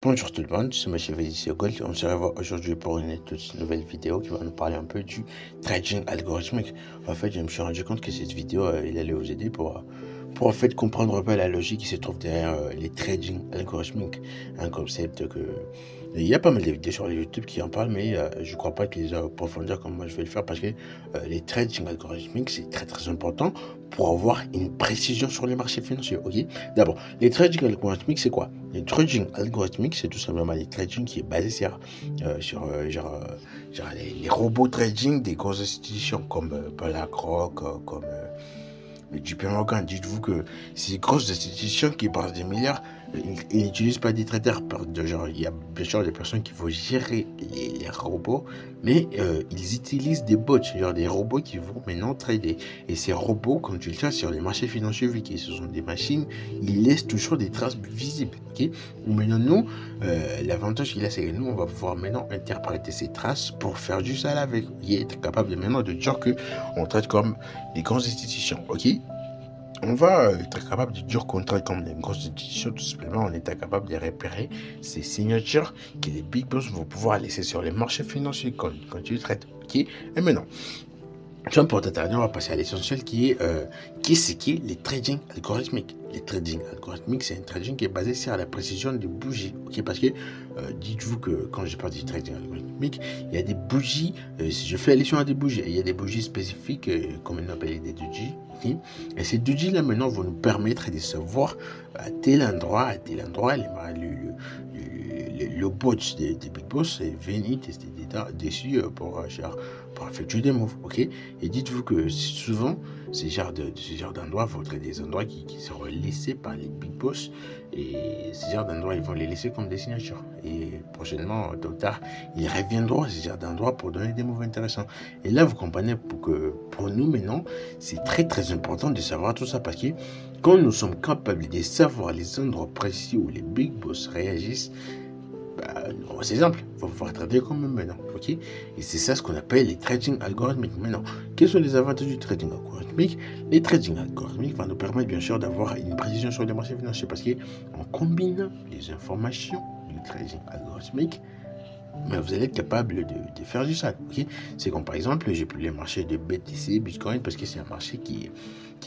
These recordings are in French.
Bonjour tout le monde, c'est Monsieur Védicio Gold. On se revoit aujourd'hui pour une toute nouvelle vidéo qui va nous parler un peu du trading algorithmique. En fait, je me suis rendu compte que cette vidéo, il allait vous aider pour en fait comprendre un peu la logique qui se trouve derrière les trading algorithmiques. Un concept que... Il y a pas mal de vidéos sur YouTube qui en parlent, mais je ne crois pas qu'ils aient en profondeur comme moi je vais le faire parce que les trading algorithmiques, c'est très très important pour avoir une précision sur les marchés financiers. Ok. D'abord, les trading algorithmiques, c'est quoi? Les trading algorithmiques, c'est tout simplement les trading qui est basé sur les robots trading des grosses institutions comme BlackRock, comme JP Morgan. Dites-vous que ces grosses institutions qui parlent des milliards, ils n'utilisent pas des traders. Genre, il y a bien sûr des personnes qui vont gérer les robots, mais ils utilisent des bots, genre des robots qui vont maintenant trader. Et ces robots, comme tu le sais, sur les marchés financiers, vu que ce sont des machines, ils laissent toujours des traces visibles. Okay. Maintenant, nous, l'avantage qu'il a, c'est que nous, on va pouvoir maintenant interpréter ces traces pour faire du sale avec. Et être capable de maintenant de dire que on traite comme les grandes institutions. Ok. On va être capable de dire qu'on traite comme des grosses institutions, tout simplement on est capable de repérer ces signatures que les big boss vont pouvoir laisser sur les marchés financiers quand tu traites. Ok. Et maintenant, sans pour t'attarder, on va passer à l'essentiel qui est les trading algorithmiques. Les trading algorithmiques, c'est un trading qui est basé sur la précision des bougies. Ok, parce que dites-vous que quand je parle du trading algorithmique, il y a des bougies, je fais allusion à des bougies, et il y a des bougies spécifiques, comme on appelle des doji. Okay. Et ces doji là maintenant vont nous permettre de savoir à tel endroit, le bot des big boss est venu tester dessus pour effectuer des moves. Ok. Et dites-vous que souvent, ce genre d'endroits vont être des endroits qui seront laissés par les big boss. Et ce genre d'endroits, ils vont les laisser comme des signatures. Et prochainement, tôt ou tard, ils reviendront à ce genre d'endroits pour donner des moves intéressants. Et là, vous comprenez que pour nous maintenant, c'est très très important de savoir tout ça parce que quand nous sommes capables de savoir les endroits précis où les big boss réagissent, c'est simple, il faut pouvoir trader comme même maintenant. Ok. Et c'est ça ce qu'on appelle les trading algorithmiques. Maintenant, quels sont les avantages du trading algorithmique? Les trading algorithmiques vont nous permettre bien sûr d'avoir une précision sur les marchés financiers parce qu'en combinant les informations du trading algorithmique, mais vous allez être capable de faire du sale. Okay. C'est comme par exemple, j'ai pris les marchés de BTC, Bitcoin, parce que c'est un marché qui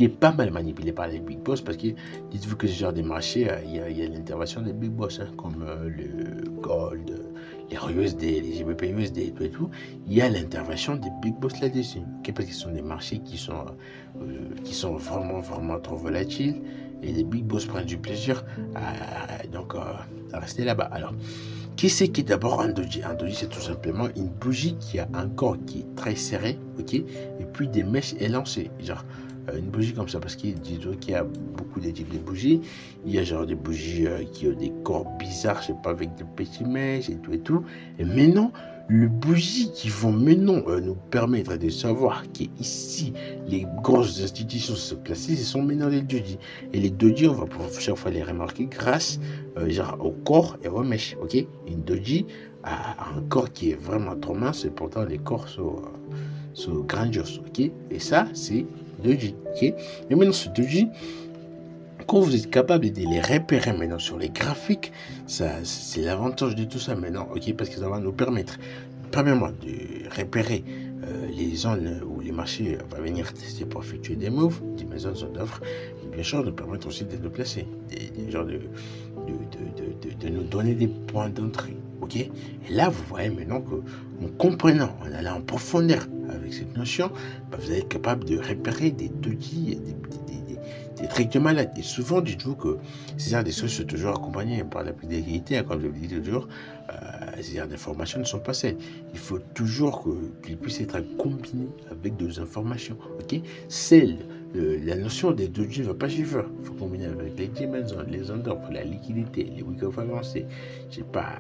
est pas mal manipulé par les big boss, parce que dites-vous que ce genre de marché, il y a l'intervention des big boss, hein, comme le gold, les USD, les GBP USD et tout. Il y a l'intervention des big boss là-dessus, okay, parce que ce sont des marchés qui sont vraiment, vraiment trop volatiles, et les big boss prennent du plaisir à rester là-bas. Alors, qu'est-ce qui est d'abord un doji? Un doji, c'est tout simplement une bougie qui a un corps qui est très serré, ok, et puis des mèches élancées. Genre, une bougie comme ça, parce qu'il y a beaucoup de types de bougies. Il y a genre des bougies qui ont des corps bizarres, je sais pas, avec des petits mèches et tout et tout. Et maintenant, les bougies qui vont maintenant nous permettre de savoir qu'ici, les grosses institutions se placer, ce sont maintenant les doji. Et les doji, on va pouvoir chaque fois les remarquer grâce genre au corps et aux mèches, ok. Une doji a un corps qui est vraiment trop mince et pourtant les corps sont grandioses, ok. Et ça, c'est doji, ok. Et maintenant, ce doji, quand vous êtes capable de les repérer maintenant sur les graphiques, ça, c'est l'avantage de tout ça maintenant, ok, parce que ça va nous permettre, premièrement, de repérer les zones où les marchés vont venir tester pour effectuer des moves, des maisons d'offres, mais bien sûr, de permettre aussi de nous placer, des genres de nous donner des points d'entrée, ok. Et là, vous voyez maintenant qu'en comprenant, en allant en profondeur avec cette notion, vous allez être capable de repérer des doji, des trucs de malade. Et souvent, dites-vous que ces genres de choses sont toujours accompagnées par la fidélité, comme je le dis toujours, ces genres d'informations ne sont pas celles. Il faut toujours qu'ils puissent être combinés avec d'autres informations. Ok. La notion des doji ne va pas suffire. Il faut combiner avec les dimensions, les endroits, la liquidité, les week-off avancés, je sais pas,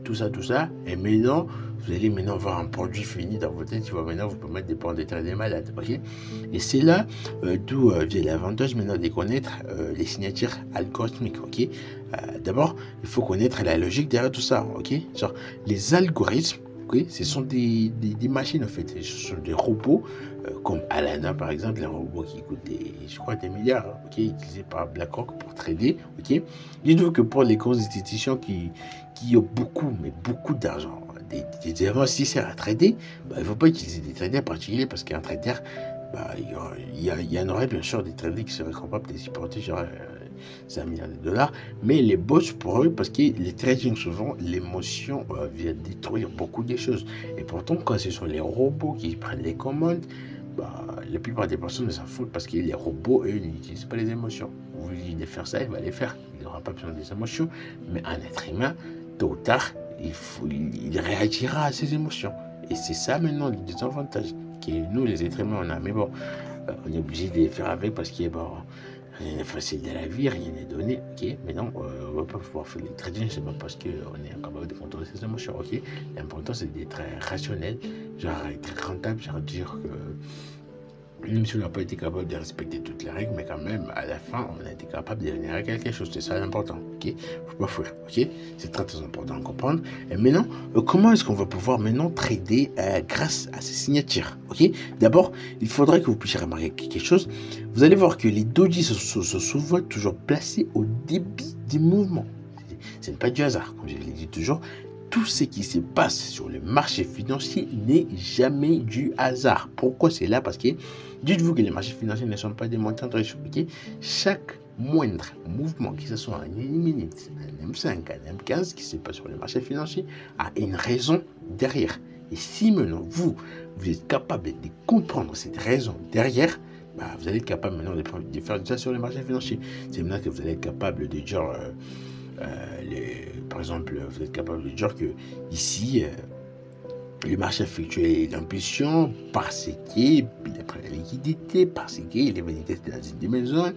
tout ça. Et maintenant, vous allez maintenant voir un produit fini dans votre tête qui va maintenant vous permettre de prendre des traits des malades. Ok. Et c'est là d'où vient l'avantage maintenant de connaître les signatures algorithmiques. Ok. D'abord, il faut connaître la logique derrière tout ça. Ok. Genre, les algorithmes, ok? Ce sont des machines, en fait. Ce sont des robots, comme Alana, par exemple, un robot qui coûte, je crois, des milliards, hein, ok? Utilisé par BlackRock pour trader, ok? Dites-vous que pour les grosses institutions qui ont beaucoup, mais beaucoup d'argent, des investisseurs à trader, bah, il ne faut pas utiliser des traders particuliers parce qu'un trader, bah, il y en aurait bien sûr des traders qui seraient capables de supporter genre 5 milliards de dollars, mais les boss pour eux, parce que les trading souvent, l'émotion vient détruire beaucoup de choses. Et pourtant, quand ce sont les robots qui prennent les commandes, bah, la plupart des personnes s'en foutent parce que les robots, eux, n'utilisent pas les émotions. Vous lui dites de faire ça, il va les faire. Il n'aura pas besoin des émotions. Mais un être humain, tôt ou tard, il réagira à ses émotions. Et c'est ça maintenant le désavantage que nous, les êtres humains, on a. Mais bon, on est obligé de les faire avec parce que bon, rien n'est facile de la vie, rien n'est donné. Ok, mais non, on ne va pas pouvoir faire les trading, c'est pas parce qu'on est incapable de contrôler ses émotions. Ok, l'important c'est d'être rationnel, genre être rentable, genre dire que même si on n'a pas été capable de respecter toutes les règles, mais quand même, à la fin, on a été capable de générer quelque chose. C'est ça l'important, ok? Faut pas fuir, ok? C'est très très important à comprendre. Et maintenant, comment est-ce qu'on va pouvoir maintenant trader grâce à ces signatures, ok? D'abord, il faudrait que vous puissiez remarquer quelque chose. Vous allez voir que les dojis sont souvent toujours placés au début des mouvements. Ce n'est pas du hasard, comme je l'ai dit toujours. Tout ce qui se passe sur le marché financier n'est jamais du hasard. Pourquoi c'est là? Parce que dites-vous que les marchés financiers ne sont pas des montagnes russes. Okay? Chaque moindre mouvement, que ce soit en une minute, un M5, un M15 qui se passe sur le marché financier, a une raison derrière. Et si maintenant vous êtes capable de comprendre cette raison derrière, bah, vous allez être capable maintenant de faire ça sur le marché financier. C'est maintenant que vous allez être capable de dire... par exemple, vous êtes capable de dire que ici, le marché effectué l'impulsion parce qu'il a pris la liquidité, parce qu'il est venu tester dans une maison,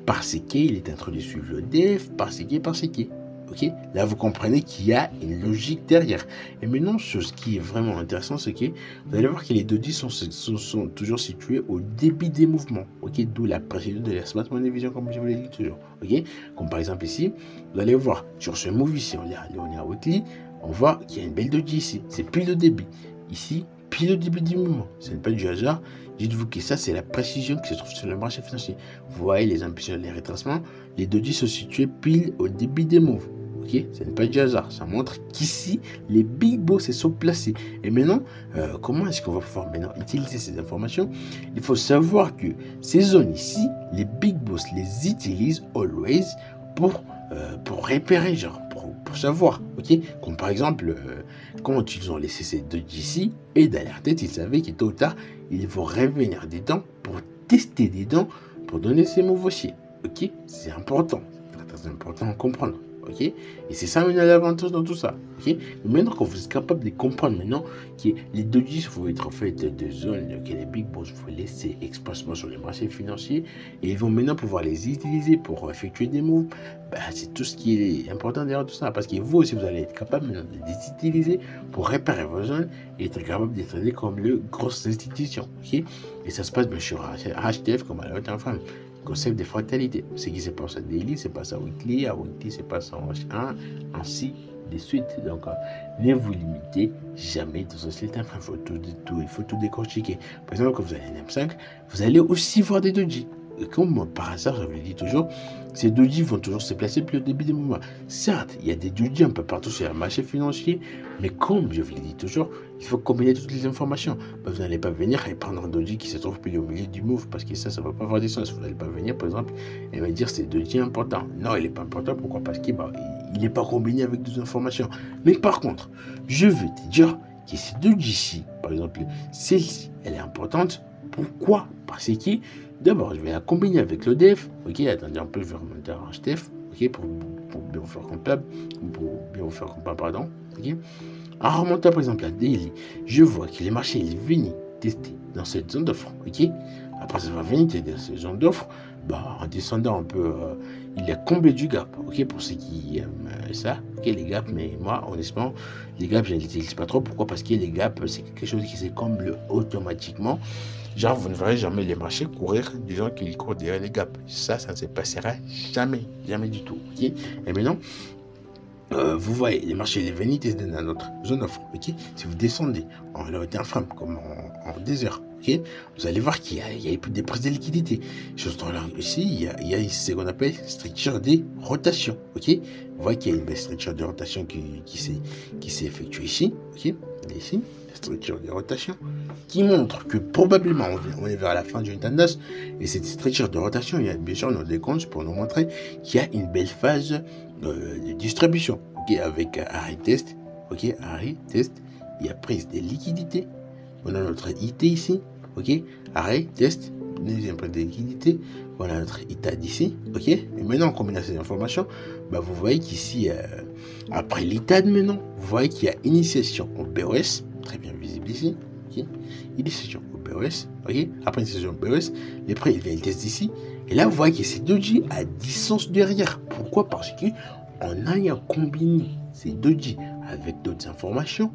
parce qu'il est en train de suivre le DEF, parce que. Ok, là, vous comprenez qu'il y a une logique derrière. Et maintenant, ce qui est vraiment intéressant, c'est que vous allez voir que les dojis sont toujours situés au début des mouvements. Ok, d'où la précision de la Smart Money Vision, comme je vous l'ai dit toujours. Ok, comme par exemple ici, vous allez voir sur ce move ici, on est à weekly, on voit qu'il y a une belle doji ici. C'est pile au début. Ici, pile au début du mouvement. Ce n'est pas du hasard. Dites-vous que ça, c'est la précision qui se trouve sur le marché financier. Vous voyez les impulsions, les retracements. Les dojis sont situés pile au début des moves. Ok, ce n'est pas du hasard. Ça montre qu'ici, les big boss se sont placés. Et maintenant, comment est-ce qu'on va pouvoir maintenant utiliser ces informations? Il faut savoir que ces zones ici, les big boss les utilisent always pour repérer, genre, pour savoir. Ok, comme par exemple, quand ils ont laissé ces deux d'ici, et dans leur tête, ils savaient que tôt ou tard, ils vont revenir dedans pour tester dedans, pour donner ces moves aussi. Ok, c'est important. C'est très important à comprendre. Ok, et c'est ça maintenant l'avantage dans tout ça. Ok, maintenant que vous êtes capable de comprendre maintenant que les dojis vont être en fait de zones que les big boss vont laisser expressément sur les marchés financiers et ils vont maintenant pouvoir les utiliser pour effectuer des moves. Bah, c'est tout ce qui est important derrière tout ça parce que vous aussi vous allez être capable maintenant de les utiliser pour réparer vos zones et être capable de traiter comme les grosses institutions. Ok, et ça se passe bien sûr à HTF comme à la haute infâme. Concept de fractalité. Ce qui se passe à daily, c'est pas à weekly, c'est pas en H1, ainsi de suite. Donc, ne vous limitez jamais dans ce système. Il faut tout décortiquer. Par exemple, quand vous allez en M5, vous allez aussi voir des dojis. Et comme par hasard, je vous le dis toujours, ces dojis vont toujours se placer plus au début des mouvements. Certes, il y a des dojis un peu partout sur le marché financier, mais comme je vous le dis toujours, il faut combiner toutes les informations. Vous n'allez pas venir et prendre un doji qui se trouve plus au milieu du move parce que ça ne va pas avoir de sens. Vous n'allez pas venir, par exemple, et me dire c'est doji important. Non, il n'est pas important. Pourquoi? Parce qu'il n'est pas combiné avec d'autres informations. Mais par contre, je veux te dire que ces doji-ci, par exemple, celle-ci, elle est importante. Pourquoi? Parce que d'abord, je vais la combiner avec le DEF. Ok, attendez un peu, je vais remonter en HTF. Ok, pour bien vous faire comptable. Pardon. Ok. En remontant par exemple à daily, je vois que les marchés ils viennent tester dans cette zone d'offre. Ok. Après, ça va venir tester dans cette zone d'offre. Bah, en descendant un peu, il a comblé du gap. Ok, pour ceux qui aiment ça. Ok, les gaps, mais moi, honnêtement, les gaps, je ne les utilise pas trop. Pourquoi? Parce que les gaps, c'est quelque chose qui se comble automatiquement. Genre, vous ne verrez jamais les marchés courir des gens qui courent derrière les gaps. Ça ne se passera jamais. Jamais du tout. Ok. Et maintenant, vous voyez, les marchés, les vénités dans notre zone d'offre, ok. Si vous descendez en réalité infâme, comme en désert, ok, vous allez voir qu'il y a des prises de liquidité. Ici, il y a ce qu'on appelle structure des rotations, ok. Vous voyez qu'il y a une belle structure de rotation qui s'est effectuée ici, ok. Et ici, la structure de rotation qui montre que probablement on est vers la fin d'une tendance, et cette structure de rotation, il y a bien sûr nos décomptes pour nous montrer qu'il y a une belle phase de distribution, ok, avec arrêt test, ok, arrêt test, il y a prise des liquidités, on a notre IT ici, ok, arrêt test, deuxième prise de liquidité, voilà notre ITA d'ici, ok, et maintenant en combinant ces informations, bah, vous voyez qu'ici, après l'ITAD maintenant, vous voyez qu'il y a initiation au BOS, très bien visible ici, ok, initiation au BOS, ok, après initiation au BOS, les prix ils viennent test ici, et là vous voyez que c'est doji à distance derrière. Pourquoi? Parce que en ayant combiné ces doji avec d'autres informations,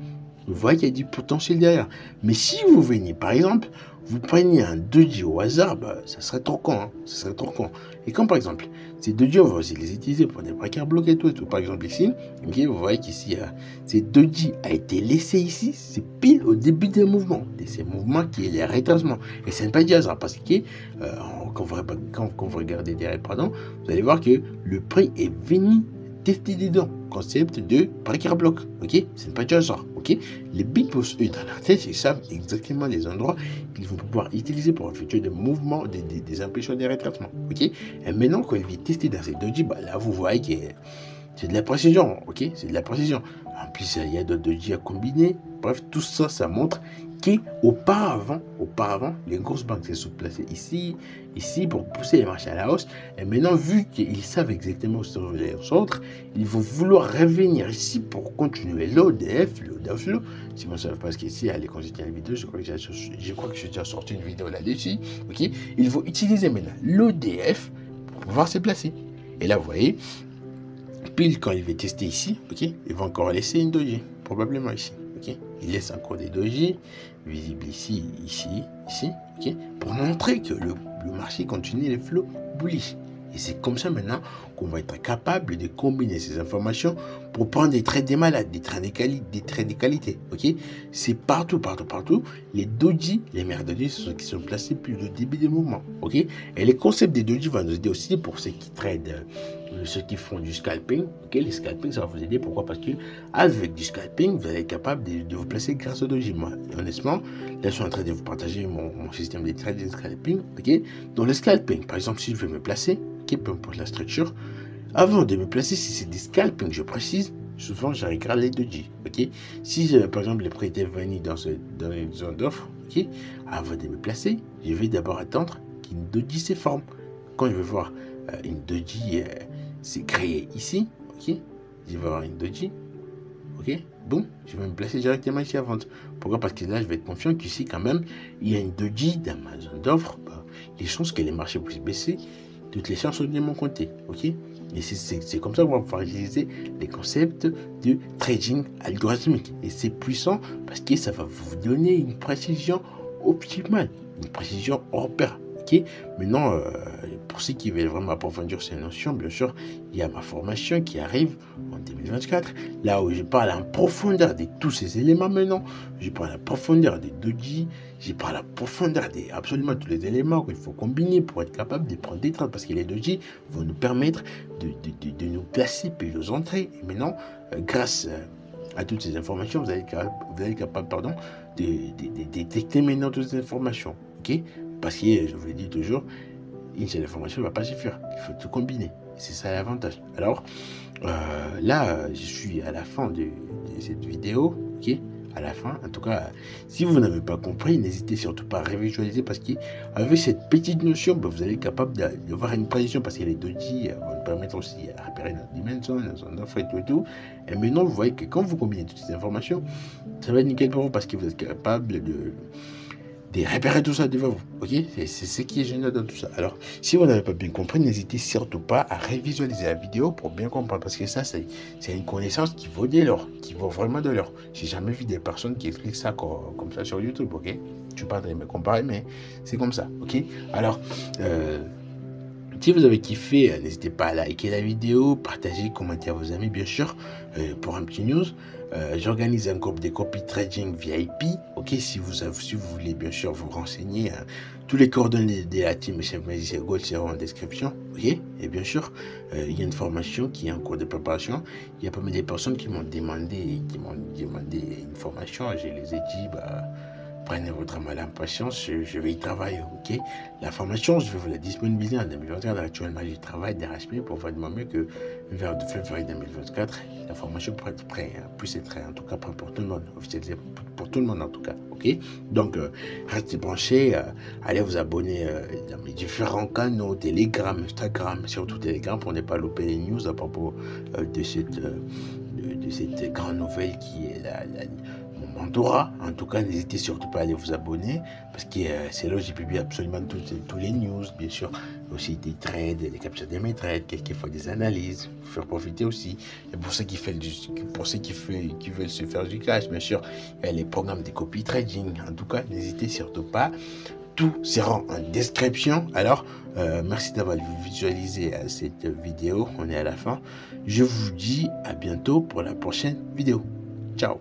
vous voyez qu'il y a du potentiel derrière. Mais si vous venez, par exemple, vous prenez un doji au hasard, bah, ça serait trop con, hein, ça serait trop con. Et comme par exemple, ces doji, on va aussi les utiliser pour des braqueurs bloqués et tout. Par exemple ici, okay, vous voyez qu'ici, ces doji a été laissé ici, c'est pile au début des mouvements. Et ces mouvements qui est les rétracements. Et ce n'est pas du hasard, parce que quand vous regardez derrière, pardon, vous allez voir que le prix est venu tester dedans. Concept de breaker block, ok, c'est pas du hasard, ok. Les big boss, eux, dans leur tête, ils savent exactement les endroits qu'ils vont pouvoir utiliser pour effectuer des mouvements, des impulsions, des retraitements, ok. Et maintenant, quand ils viennent tester dans ces doji, bah là, vous voyez que c'est de la précision, ok, c'est de la précision. En plus, il y a d'autres doji à combiner. Bref, tout ça, ça montre qu'auparavant, les grosses banques se sont placées ici pour pousser les marchés à la hausse. Et maintenant, vu qu'ils savent exactement où se trouvent les autres, ils vont vouloir revenir ici pour continuer l'ODF, l'ODF. Si vous ne savez pas ce qu'ici, allez consulter la vidéo. Je crois que j'ai déjà sorti une vidéo là-dessus. Ok, ils vont utiliser maintenant l'ODF pour pouvoir se placer. Et là, vous voyez, pile quand il va tester ici, ok, il va encore laisser une doji, probablement ici. Okay. Il laisse encore des doji visibles ici, okay, pour montrer que le marché continue les flots bullish. Et c'est comme ça maintenant qu'on va être capable de combiner ces informations pour prendre des trades des malades, des trades de qualité. Okay. C'est partout. Les doji, les meilleurs doji, qui sont placés plus au début des mouvements. Okay. Et les concepts des doji vont nous aider aussi pour ceux qui tradent, ceux qui font du scalping. Okay. Les scalping, ça va vous aider. Pourquoi? Parce que avec du scalping, vous allez être capable de vous placer grâce au doji. Moi, honnêtement, là, je suis en train de vous partager mon système de trading scalping. Okay. Dans le scalping, par exemple, si je veux me placer, okay, peu importe la structure, avant de me placer, si c'est des scalping, je précise, souvent je regarde les doji. Okay. Si par exemple les prix étaient venus dans une zone d'offre, okay, avant de me placer, je vais d'abord attendre qu'une doji se forme. Quand je vais voir une doji s'est créée ici, ok, je vais avoir une doji, ok, bon, je vais me placer directement ici à vente. Pourquoi? Parce que là, je vais être confiant qu'ici, quand même, il y a une doji dans ma zone d'offre. Bah, les chances que les marchés puissent baisser, toutes les chances sont de mon côté, ok. Et c'est comme ça qu'on va pouvoir utiliser les concepts de trading algorithmique. Et c'est puissant parce que ça va vous donner une précision optimale, une précision hors pair. Okay. Maintenant, pour ceux qui veulent vraiment approfondir ces notions, bien sûr, il y a ma formation qui arrive en 2024, là où je parle en profondeur de tous ces éléments maintenant. Je parle en profondeur des doji, je parle en profondeur de absolument tous les éléments qu'il faut combiner pour être capable de prendre des trades, parce que les doji vont nous permettre de nous placer puis nous entrer. Et maintenant, grâce à toutes ces informations, vous allez être capable de détecter maintenant toutes ces informations. Ok. Parce que, je vous le dis toujours, une seule information ne va pas suffire. Il faut tout combiner. C'est ça l'avantage. Alors, là, je suis à la fin de cette vidéo. Ok, à la fin. En tout cas, si vous n'avez pas compris, n'hésitez surtout pas à révisualiser, parce qu'avec cette petite notion, bah, vous allez être capable d'avoir une précision, parce que les doji vont nous permettre aussi à repérer notre dimension, notre offre et tout. Et maintenant, vous voyez que quand vous combinez toutes ces informations, ça va être nickel pour vous, parce que vous êtes capable de repérer tout ça devant vous, ok. C'est ce qui est génial dans tout ça. Alors, si vous n'avez pas bien compris, n'hésitez surtout pas à révisualiser la vidéo pour bien comprendre, parce que ça, c'est une connaissance qui vaut de l'or, qui vaut vraiment de l'or. J'ai jamais vu des personnes qui expliquent ça comme ça sur YouTube, ok. Je ne suis pas en train de me comparer, mais c'est comme ça, ok. Alors, Si vous avez kiffé, n'hésitez pas à liker la vidéo, partager, commenter à vos amis, bien sûr. Pour un petit news, j'organise un groupe de copy trading VIP. Ok, si vous voulez bien sûr vous renseigner, tous les coordonnées de la team Chef Magicien Gold seront en description. Ok, et bien sûr, il y a une formation qui est en cours de préparation. Il y a pas mal de personnes qui m'ont demandé une formation. Je les ai dit, prenez votre mal en patience, je vais y travailler, ok. La formation, je vais vous la disponibiliser en 2024. Actuellement, je travaille d'arrache-pied pour faire de mon mieux que vers février 2024, la formation pourrait être prête, puisse être en tout cas prête pour tout le monde, officialisée pour tout le monde en tout cas, ok. Donc, restez branchés, allez vous abonner dans mes différents canaux, Telegram, Instagram, surtout Telegram, pour ne pas louper les news à propos de cette grande nouvelle qui est mon mentorat. En tout cas, n'hésitez surtout pas à aller vous abonner parce que c'est là où j'ai publié absolument tous les news, bien sûr, aussi des trades, des captures de mes trades, quelquefois des analyses, pour faire profiter aussi. Et pour ceux qui veulent se faire du cash, bien sûr, il y a les programmes de copy trading. En tout cas, n'hésitez surtout pas. Tout sera en description. Alors, merci d'avoir visualisé cette vidéo. On est à la fin. Je vous dis à bientôt pour la prochaine vidéo. Ciao.